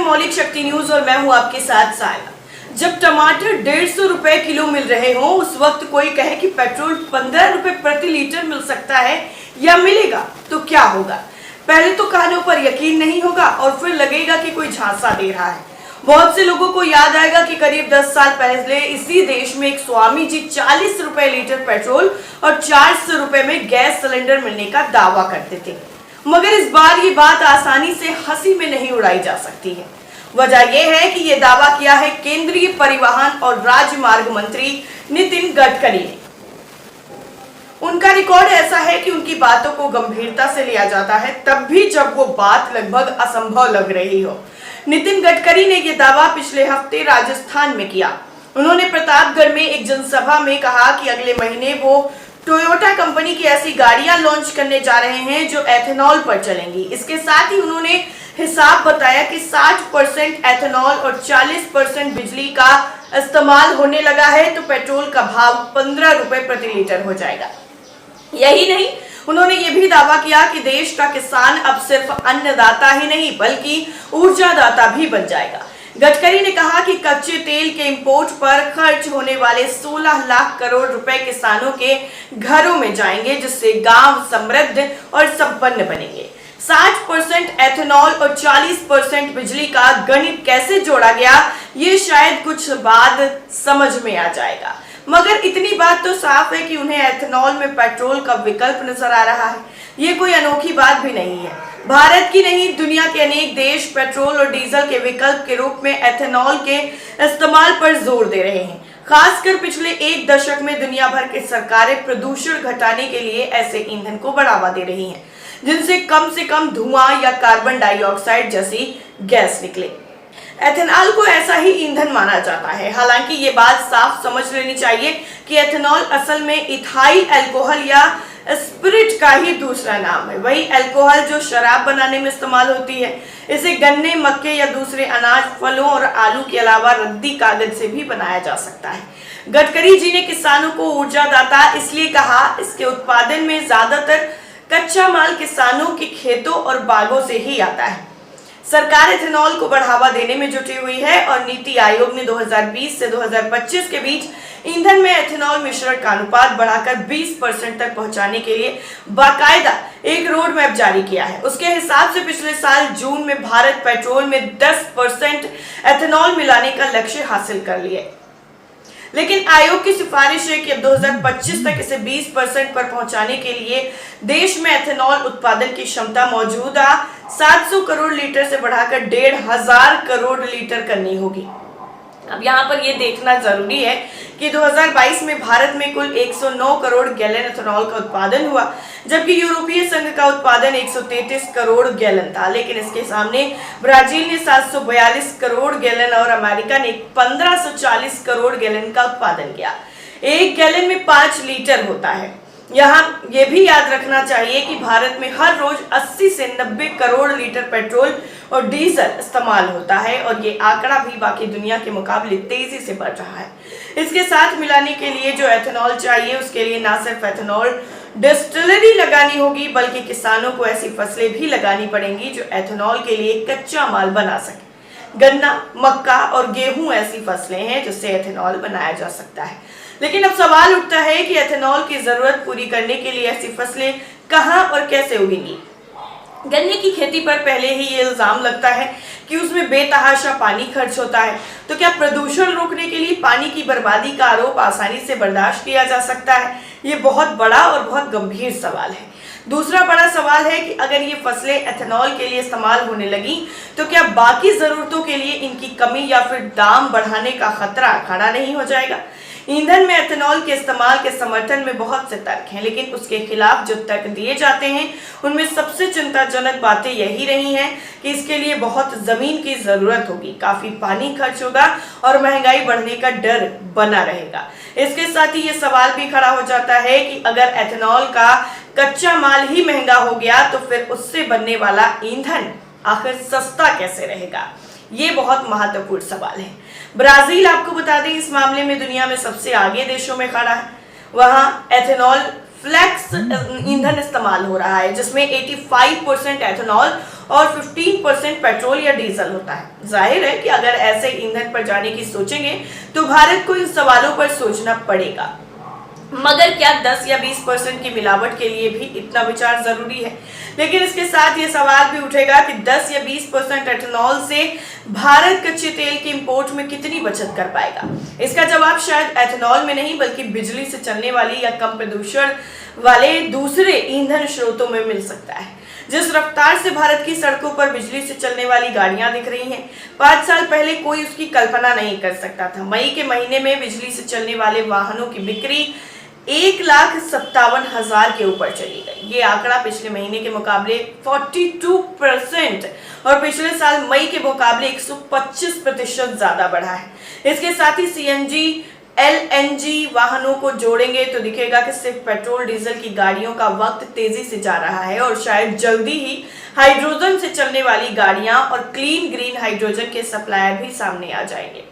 मौलिक शक्ति न्यूज और मैं हूं आपके साथ साया। जब टमाटर 150 रुपए किलो मिल रहे हों, उस वक्त कोई कहे कि पेट्रोल 15 रुपए प्रति लीटर मिल सकता है या मिलेगा, तो क्या होगा? पहले तो कानों पर यकीन नहीं होगा और फिर लगेगा कि कोई झांसा दे रहा है। बहुत से लोगों को याद आएगा कि करीब 10 साल पहले इसी देश में एक स्वामी जी 40 रुपए लीटर पेट्रोल और 400 रुपए में गैस सिलेंडर मिलने का दावा करते थे। मगर इस बार ये बात आसानी से हंसी में नहीं उड़ाई जा सकती है। वजह यह है कि यह दावा किया है केंद्रीय परिवहन और राजमार्ग मंत्री नितिन गडकरी ने। उनका रिकॉर्ड ऐसा है कि उनकी बातों को गंभीरता से लिया जाता है, तब भी जब वो बात लगभग असंभव लग रही हो। नितिन गडकरी ने यह दावा पिछले हफ्ते राजस्थान में किया। उन्होंने प्रतापगढ़ में एक जनसभा में कहा कि अगले महीने वो टोयोटा कंपनी की ऐसी गाड़ियां लॉन्च करने जा रहे हैं जो एथेनॉल पर चलेंगी। इसके साथ ही उन्होंने हिसाब बताया कि 60% एथेनॉल और 40% बिजली का इस्तेमाल होने लगा है तो पेट्रोल का भाव 15 रुपए प्रति लीटर हो जाएगा। यही नहीं, उन्होंने ये भी दावा किया कि देश का किसान अब सिर्फ अन्नदाता ही नहीं बल्कि ऊर्जादाता भी बन जाएगा। गडकरी ने कहा कि कच्चे तेल के इंपोर्ट पर खर्च होने वाले 16 लाख करोड़ रुपए किसानों के घरों में जाएंगे, जिससे गांव समृद्ध और संपन्न बनेंगे। 60% एथेनॉल और 40% बिजली का गणित कैसे जोड़ा गया, ये शायद कुछ बाद समझ में आ जाएगा। मगर इतनी बात तो साफ है कि उन्हें एथेनॉल में पेट्रोल का विकल्प नजर आ रहा है। ये कोई अनोखी बात भी नहीं है। भारत की नहीं, दुनिया के अनेक देश पेट्रोल और डीजल के विकल्प के रूप में एथेनॉल के इस्तेमाल पर जोर दे रहे हैं। खासकर पिछले एक दशक में दुनिया भर की सरकारें प्रदूषण घटाने के लिए ऐसे ईंधन को बढ़ावा दे रही हैं, जिनसे कम धुआं या कार्बन डाइऑक्साइड जैसी गैस निकले। एथेनॉल को ऐसा ही ईंधन माना जाता है। हालांकि ये बात साफ समझ लेनी चाहिए कि एथेनॉल असल में इथाइल अल्कोहल या स्पिरिट का ही दूसरा नाम है। वही अल्कोहल जो शराब बनाने में इस्तेमाल होती है। इसे गन्ने, मक्के या दूसरे अनाज, फलों और आलू के अलावा रद्दी कागज से भी बनाया जा सकता है। गडकरी जी ने किसानों को ऊर्जादाता इसलिए कहा, इसके उत्पादन में ज्यादातर कच्चा माल किसानों के खेतों और बागों से ही आता है। सरकार एथेनॉल को बढ़ावा देने में जुटी हुई है और नीति आयोग ने 2020 से 2025 के बीच ईंधन में एथेनॉल मिश्रण का अनुपात बढ़ाकर 20% तक पहुंचाने के लिए बाकायदा एक रोड मैप जारी किया है। उसके हिसाब से पिछले साल जून में भारत पेट्रोल में 10% एथेनॉल मिलाने का लक्ष्य हासिल कर लिया। लेकिन आयोग की सिफारिश है कि अब 2025 तक इसे 20% पर पहुंचाने के लिए देश में एथेनॉल उत्पादन की क्षमता मौजूदा 700 करोड़ लीटर से बढ़ाकर 1500 करोड़ लीटर करनी होगी। अब यहाँ पर ये देखना जरूरी है कि 2022 में भारत में कुल 109 करोड़ गैलन एथेनॉल का उत्पादन हुआ, जबकि यूरोपीय संघ का उत्पादन 133 करोड़ गैलन था। लेकिन इसके सामने ब्राजील ने 742 करोड़ गैलन और अमेरिका ने 1540 करोड़ गैलन का उत्पादन किया। एक गैलन में 5 लीटर होता है। यहाँ ये भी याद रखना चाहिए कि भारत में हर रोज 80 से 90 करोड़ लीटर पेट्रोल और डीजल इस्तेमाल होता है और ये आंकड़ा भी बाकी दुनिया के मुकाबले तेजी से बढ़ रहा है। इसके साथ मिलाने के लिए जो एथेनॉल चाहिए, उसके लिए ना सिर्फ एथेनॉल डिस्टिलरी लगानी होगी बल्कि किसानों को ऐसी फसलें भी लगानी पड़ेंगी जो एथेनॉल के लिए कच्चा माल बना सके। गन्ना, मक्का और गेहूं ऐसी फसलें हैं जिससे एथेनॉल बनाया जा सकता है। लेकिन अब सवाल उठता है कि एथेनॉल की जरूरत पूरी करने के लिए ऐसी फसलें कहां और कैसे उगेंगी। गन्ने की खेती पर पहले ही ये इल्जाम लगता है कि उसमें बेतहाशा पानी खर्च होता है, तो क्या प्रदूषण रोकने के लिए पानी की बर्बादी का आरोप आसानी से बर्दाश्त किया जा सकता है? ये बहुत बड़ा और बहुत गंभीर सवाल है। दूसरा बड़ा सवाल है कि अगर ये फसलें एथेनॉल के लिए इस्तेमाल होने लगी तो क्या बाकी जरूरतों के लिए इनकी कमी या फिर दाम बढ़ाने का खतरा खड़ा नहीं हो जाएगा? ईंधन में एथेनॉल के इस्तेमाल के समर्थन में बहुत से तर्क हैं, लेकिन उसके खिलाफ जो तर्क दिए जाते हैं उनमें सबसे चिंताजनक बातें यही रही हैं कि इसके लिए बहुत जमीन की जरूरत होगी, काफी पानी खर्च होगा और महंगाई बढ़ने का डर बना रहेगा। इसके साथ ही ये सवाल भी खड़ा हो जाता है कि अगर एथेनॉल का कच्चा माल ही महंगा हो गया तो फिर उससे बनने वाला ईंधन आखिर सस्ता कैसे रहेगा? ये बहुत महत्वपूर्ण सवाल है। ब्राजील, आपको बता दें, इस मामले में दुनिया में सबसे आगे देशों में खड़ा है। वहाँ एथेनॉल फ्लेक्स ईंधन इस्तेमाल हो रहा है जिसमें 85% एथेनॉल और 15% पेट्रोल या डीजल होता है। जाहिर है कि अगर ऐसे ईंधन पर जाने की सोचेंगे तो भारत को इन सवालों पर सोचना पड़ेगा। मगर क्या 10 या 20% की मिलावट के लिए भी इतना विचार जरूरी है? लेकिन इसके साथ ये सवाल भी उठेगा कि 10 या 20% एथेनॉल से भारत कच्चे तेल के इंपोर्ट में कितनी बचत कर पाएगा? इसका जवाब शायद एथेनॉल में नहीं बल्कि बिजली से चलने वाली या कम प्रदूषण वाले दूसरे ईंधन स्रोतों में मिल सकता है। जिस रफ्तार से भारत की सड़कों पर बिजली से चलने वाली गाड़ियां दिख रही हैं, 5 साल पहले कोई उसकी कल्पना नहीं कर सकता था। मई के महीने में बिजली से चलने वाले वाहनों की बिक्री 1,57,000 के ऊपर चली गई। ये आंकड़ा पिछले महीने के मुकाबले 42% और पिछले साल मई के मुकाबले 125% ज्यादा बढ़ा है। इसके साथ ही सीएनजी एलएनजी वाहनों को जोड़ेंगे तो दिखेगा कि सिर्फ पेट्रोल डीजल की गाड़ियों का वक्त तेजी से जा रहा है और शायद जल्दी ही हाइड्रोजन से चलने वाली गाड़ियां और क्लीन ग्रीन हाइड्रोजन के सप्लायर भी सामने आ जाएंगे।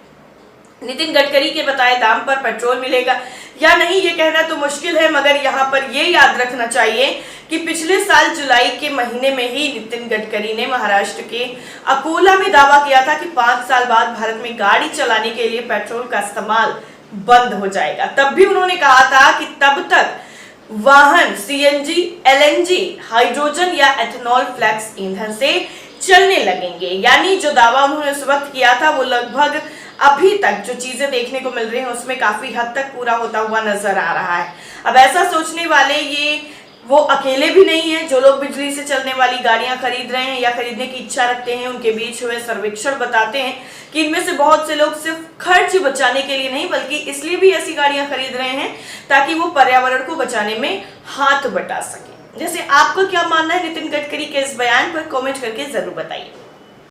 नितिन गडकरी के बताए दाम पर पेट्रोल मिलेगा या नहीं ये कहना तो मुश्किल है, मगर यहाँ पर ये याद रखना चाहिए कि पिछले साल जुलाई के महीने में ही नितिन गडकरी ने महाराष्ट्र के अकोला में दावा किया था कि 5 साल बाद भारत में गाड़ी चलाने के लिए पेट्रोल का इस्तेमाल बंद हो जाएगा। तब भी उन्होंने कहा था कि तब तक वाहन सीएनजी, एलएनजी, हाइड्रोजन या एथेनॉल फ्लेक्स ईंधन से चलने लगेंगे। यानी जो दावा उन्होंने उस वक्त किया था वो लगभग अभी तक जो चीजें देखने को मिल रही हैं उसमें काफी हद तक पूरा होता हुआ नजर आ रहा है। अब ऐसा सोचने वाले वो अकेले भी नहीं है। जो लोग बिजली से चलने वाली गाड़ियां खरीद रहे हैं या खरीदने की इच्छा रखते हैं, उनके बीच हुए सर्वेक्षण बताते हैं कि इनमें से बहुत से लोग सिर्फ खर्च बचाने के लिए नहीं बल्कि इसलिए भी ऐसी गाड़ियां खरीद रहे हैं ताकि वो पर्यावरण को बचाने में हाथ बटा सके। जैसे आपको क्या मानना है नितिन गडकरी के इस बयान पर, कमेंट करके जरूर बताइए।